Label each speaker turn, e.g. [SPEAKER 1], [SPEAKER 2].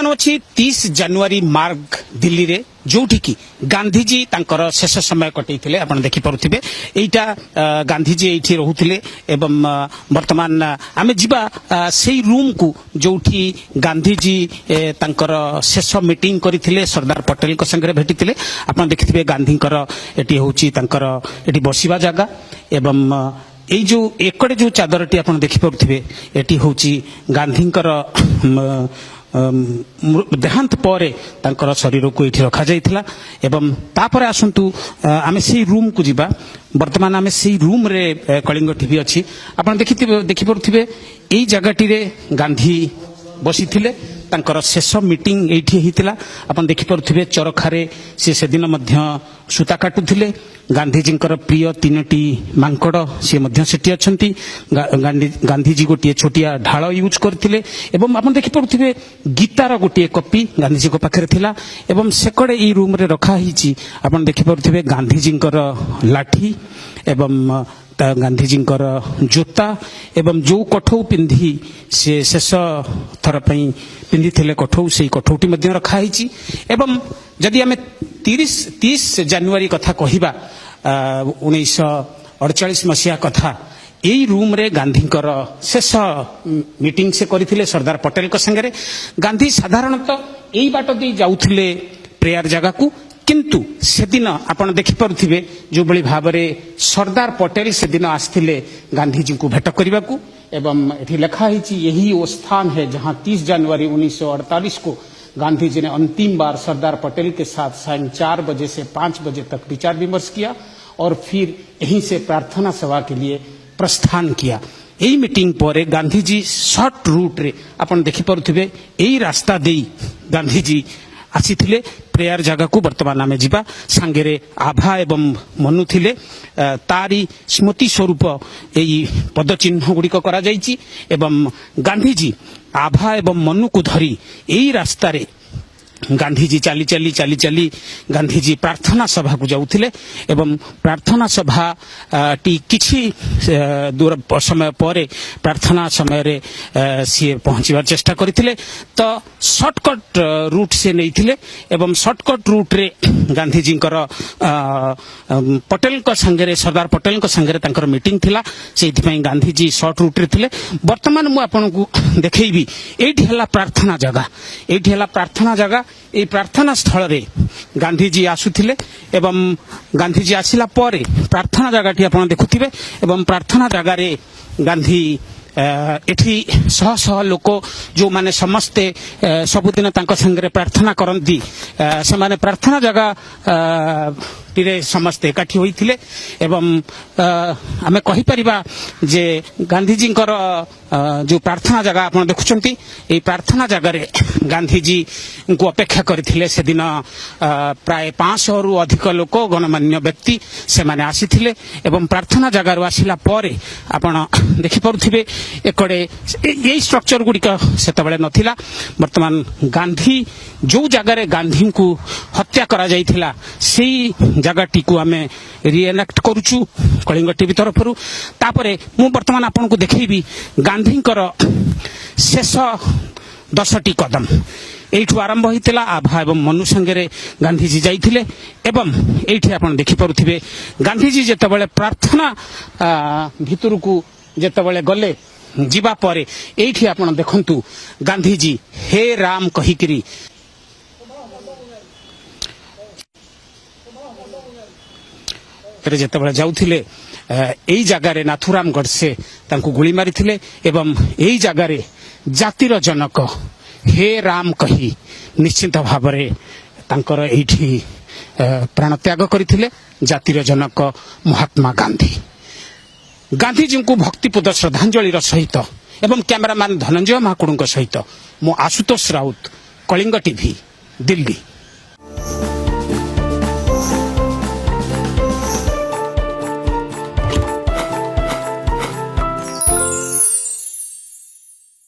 [SPEAKER 1] बर्तमान अच्छी 30 जनवरी मार्ग दिल्ली रे जोठी की गांधीजी तांकर शेष समय कटैथिले आपण देखि परुथिबे एटा गांधीजी एठी रहुथिले एवं वर्तमान आमे जिबा सेही रूम को जोठी गांधीजी तांकर शेष मीटिंग करिथिले सरदार पटेल को संगे भेटिथिले आपण देखिथिबे गांधीकर एटी होची तांकर एटी बसिबा जागा एवं এই जो एकड़े जो चादरटी आपण देखि परुथिबे एटी होची गांधीकर देहांत परे तांकर शरीर को एठी रखा जाइथिला एवं तापर आसंतु आमे सेही रूम को जिबा वर्तमान आमे सेही रूम रे कलिंग टीवी अछि आपण देखि परुथिबे एई जगहटी रे गांधी बसिथिले तांकर शेष मीटिंग एठी हितिला आपण देखि परुथिबे चरखारे से दिन मध्य सूता काटुथिले गांधीजींकर प्रिय तीनटी मांकड़ सी मध्य सेठी अछंती गांधीजी गोटे छोटिया ढाल यूज करथिले एवं आपण देखि परुथिबे गीतार गोटे कॉपी गांधीजी को पाखरे थिला एवं सेकड़े ई रूम रे रखा हिची आपण देखि परुथिबे गांधीजींकर लाठी एवं गांधीजींकर जोता एवं जो कठौ पिंधी से शेष थर पई पिंधी थिले कठौ से कठौटी मध्य रखा हिची एवं जदि आमे 30 जनवरी कथा कहिबा 1948 मसीहा कथा यही रूम रे गांधीकर शेष मीटिंग से करथिले सरदार पटेल को संगे गांधी साधारणतः यही बाट दे जाउथिले प्रेयर जगह को किंतु से दिन आपण देखि परुथिबे जो बळी भाबरे सरदार पटेल से दिन आस्थिले गांधी जी को भेट करबा को एवं एठी लिखा हिची यही वो स्थान है जहां 30 जनवरी 1948 को गांधी जी ने अंतिम बार सरदार पटेल के साथ सायं 4 बजे से 5 बजे तक विचार विमर्श किया और फिर यहीं से प्रार्थना सभा के लिए प्रस्थान किया। यही मीटिंग पर गांधी जी शॉर्ट रूट रे आपण देखि परुथिबे यही रास्ता देई गांधी जी आसीथिले प्रेयर जगह को वर्तमान आमे जिबा सांगेरे आभा एवं मनु थिले तारी स्मृति स्वरूप एई पदचिन्ह गुडी को करा जाईची एवं गांधीजी आभा एवं मनु को धरी एई रास्ता रे गांधीजी चली गांधीजी प्रार्थना सभा को जाउथिले एवं प्रार्थना सभा टी किछि दूर समय पर प्रार्थना समय रे सी पहुंचीबार चेष्टा करथिले तो शॉर्टकट रूट से नैथिले एवं शॉर्टकट रूट रे गांधीजींकर पटेल को संगे सरदार पटेल को संगे तांकर मीटिंग थिला सेथि पई गांधीजी शॉर्ट रूट रे थिले। वर्तमान मु आपन को देखैबी एठी हला प्रार्थना जगह ए प्रार्थना स्थल रे गांधीजी आसुथिले एवं गांधीजी आसिला परे प्रार्थना जगह आपण देखुथिबे एवं प्रार्थना जगह रे गांधी एठी शह शह लोक जो माने समस्ते सबुदिन तांको संगे प्रार्थना करंती से माने प्रार्थना जगह टिरे समस्ते एकाठी होइथिले एवं आमे कहि परिबा जे गांधीजींकर जो प्रार्थना जगह आपण देखुचंती ए प्रार्थना जगह रे गांधीजी को अपेक्षा करथिले से दिन प्राय 500 रु अधिक लोक गणमान्य व्यक्ति से माने आसीथिले एवं प्रार्थना जगह रु आसिला परे आपण देखि परुथिबे एकड़े यही स्ट्रक्चर गुडी का सेतबेले नथिला। वर्तमान गांधी जो जगह रे गांधी को हत्या करा जाइथिला सेही जगह टी को आमे रिएनेक्ट करूछु कलिंग टीवी तरफ रु तापरे मु वर्तमान आपन को देखैबी गांधीकर शेष 10टी कदम एठू आरंभ होइतिला आभा एवं मनु संगे गांधीजी जाइथिले एवं एठी आपण देखि परुथिबे गांधीजी जेतबेले प्रार्थना भितर को जेतबेले गले जीवा परे एठी आपण देखंतु गांधीजी हे राम कहिकरी जेतबेले जाउथिले एई जगह रे नाथुराम गडसे तांको गोली मारिथिले एवं एई जगह रे जातिर जनक हे राम कही निश्चित भाव रे तांकर एठी प्राण त्याग करथिले जातिर जनक महात्मा गांधीजी को भक्तिपूर्ण श्रद्धांजलि सहित एवं कैमरामैन धनंजय महाकुड़ सहित मो आशुतोष राउत कलिंग टीवी दिल्ली।